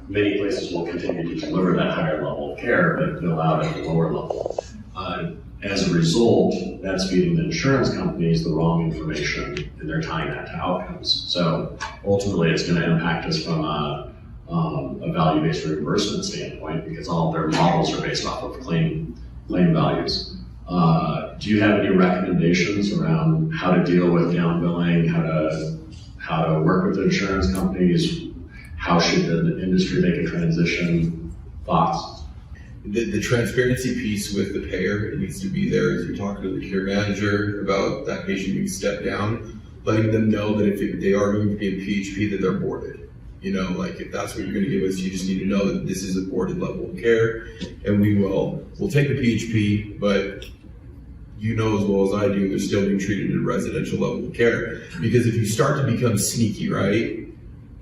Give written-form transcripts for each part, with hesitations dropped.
Many places will continue to deliver that higher level of care, but bill out at the lower level. As a result, that's feeding the insurance companies the wrong information, and they're tying that to outcomes. So ultimately, it's going to impact us from a value-based reimbursement standpoint, because all of their models are based off of claim values. Do you have any recommendations around how to deal with down billing, how to work with the insurance companies? How should the industry make a transition? Thoughts? The transparency piece with the payer, it needs to be there as you're talking to the care manager about that patient being stepped down, letting them know that if they are going to be in PHP, that they're boarded. You know, like if that's what you're going to give us, you just need to know that this is a boarded level of care, and we'll take the PHP, but you know as well as I do, they're still being treated at a residential level of care. Because if you start to become sneaky, right,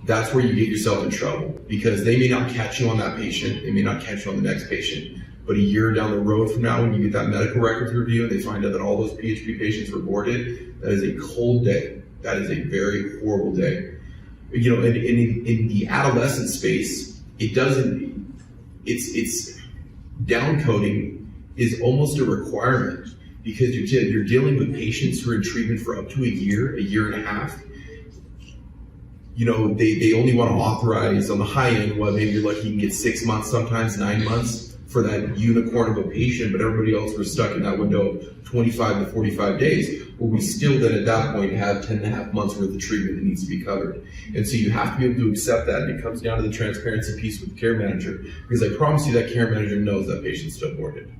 that's where you get yourself in trouble, because they may not catch you on that patient, they may not catch you on the next patient, but a year down the road from now, when you get that medical records review and they find out that all those PHP patients were boarded, that is a cold day. That is a very horrible day. You know, in the adolescent space, it's down coding is almost a requirement, because you're dealing with patients who are in treatment for up to a year and a half. You know, they only want to authorize on the high end, well, maybe you're lucky you can get 6 months, sometimes 9 months for that unicorn of a patient, but everybody else was stuck in that window of 25 to 45 days. Well, we still then at that point have 10 and a half months worth of treatment that needs to be covered. And so you have to be able to accept that, and it comes down to the transparency piece with the care manager, because I promise you that care manager knows that patient's still boarded.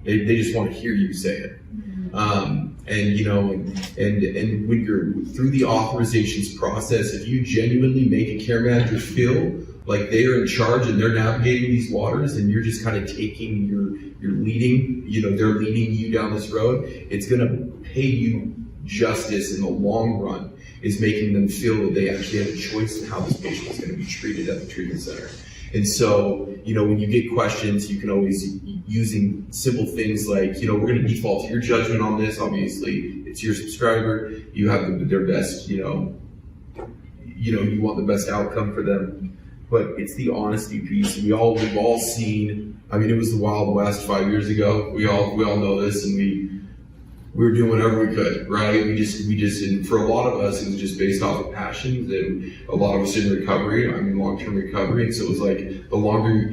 They just want to hear you say it. And you know, and when you're through the authorizations process, if you genuinely make a care manager feel like they are in charge and they're navigating these waters, and you're just kind of taking you're leading, you know, they're leading you down this road, it's going to pay you justice in the long run, is making them feel that they actually have a choice in how this patient is going to be treated at the treatment center. And so, you know, when you get questions, you can always, using simple things like, you know, we're going to default to your judgment on this. Obviously, it's your subscriber. You have their best, you know, you want the best outcome for them. But it's the honesty piece. We've all seen. I mean, it was the Wild West 5 years ago. We all know this, and we were doing whatever we could, right? We just, and for a lot of us, it was just based off of passions, and a lot of us in recovery, long-term recovery. And so it was like, the longer,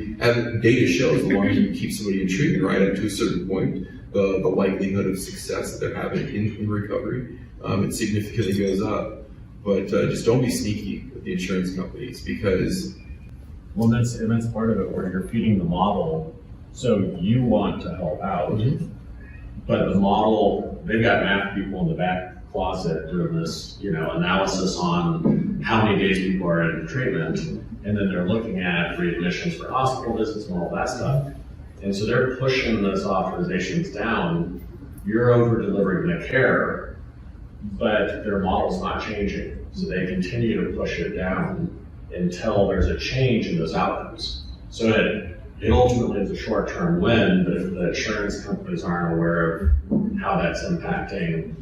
data shows, the longer you keep somebody in treatment, right, up to a certain point, the likelihood of success that they're having in recovery, it significantly goes up. But just don't be sneaky with the insurance companies, because. Well, that's part of it, where you're feeding the model. So you want to help out. Mm-hmm. But the model, they've got math people in the back closet doing this, you know, analysis on how many days people are in treatment, and then they're looking at readmissions for hospital visits and all that stuff. And so they're pushing those authorizations down. You're over delivering the care, but their model's not changing. So they continue to push it down until there's a change in those outcomes. So it ultimately is a short-term win, but if the insurance companies aren't aware of how that's impacting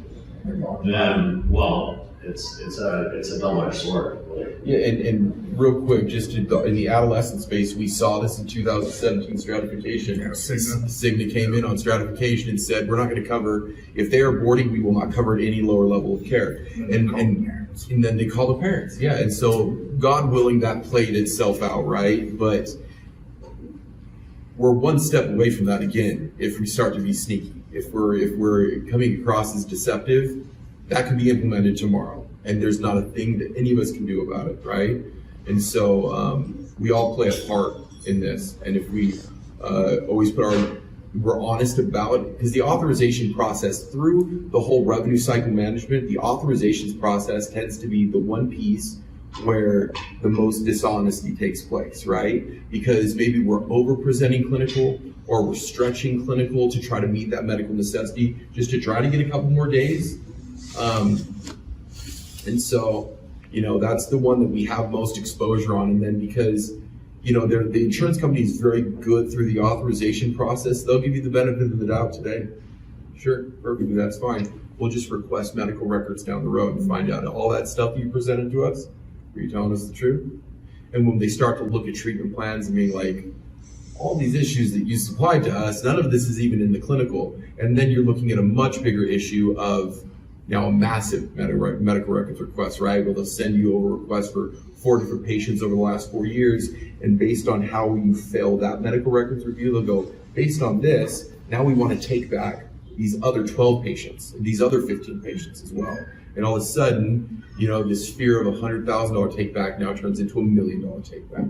them, well, it's a double-edged sword. Yeah, and real quick, just in the adolescent space, we saw this in 2017 stratification. Yeah, Cigna came in on stratification and said, we're not going to cover, if they are boarding, we will not cover at any lower level of care. And then they call the parents. Yeah, and so God willing, that played itself out, right? But we're one step away from that again if we start to be sneaky. If we're coming across as deceptive, that can be implemented tomorrow, and there's not a thing that any of us can do about it, right? And so we all play a part in this, and if we always we're honest about it, because the authorization process through the whole revenue cycle management, the authorizations process tends to be the one piece where the most dishonesty takes place, right? Because maybe we're over-presenting clinical, or we're stretching clinical to try to meet that medical necessity, just to try to get a couple more days. And so, you know, that's the one that we have most exposure on. And then because, you know, the insurance company is very good through the authorization process, they'll give you the benefit of the doubt today. Sure, perfectly, that's fine. We'll just request medical records down the road and find out all that stuff you presented to us. Are you telling us the truth? And when they start to look at treatment plans and being like, all these issues that you supplied to us, none of this is even in the clinical. And then you're looking at a much bigger issue of now a massive medical records request, right? Well, they'll send you over requests for 4 different patients over the last 4 years. And based on how you fail that medical records review, they'll go, based on this, now we want to take back these other 12 patients, these other 15 patients as well. And all of a sudden, you know, this fear of $100,000 take back now turns into $1 million take back.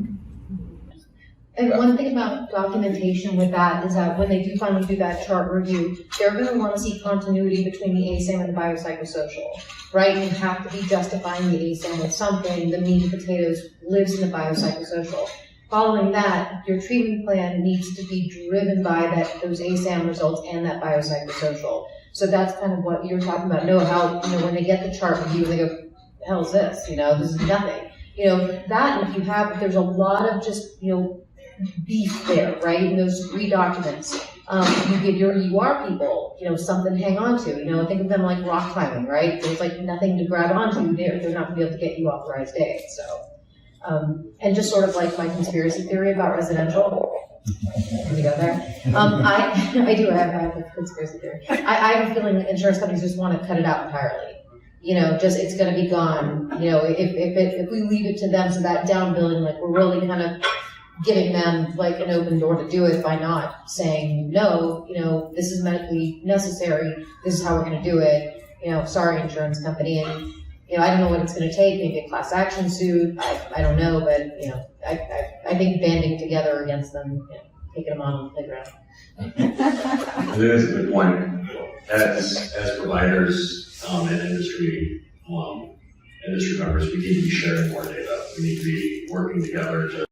And one thing about documentation with that is that when they do finally do that chart review, they're going to want to see continuity between the ASAM and the biopsychosocial, right? You have to be justifying the ASAM with something. The meat and potatoes lives in the biopsychosocial. Following that, your treatment plan needs to be driven by those ASAM results and that biopsychosocial. So that's kind of what you're talking about. Know how, you know, when they get the chart review and they go, the hell is this? You know, this is nothing. You know, that, and if there's a lot of just, you know, beef there, right? In those 3 documents, you give your EUR people, you know, something to hang on to. You know, think of them like rock climbing, right? There's like nothing to grab onto. They're not going to be able to get you authorized A. So, and just sort of like my conspiracy theory about residential. Let me go there. I do have a conspiracy theory. I have a feeling that insurance companies just want to cut it out entirely. You know, just it's going to be gone. You know, if we leave it to them, so that down billing, like we're really kind of giving them like an open door to do it by not saying, no, you know, this is medically necessary, this is how we're going to do it, you know, sorry, insurance company. And, you know, I don't know what it's going to take, maybe a class action suit, I don't know, but, you know, I think banding together against them, you know, taking them on the playground. I think that's a good point. As providers and industry members, we need to be sharing more data. We need to be working together to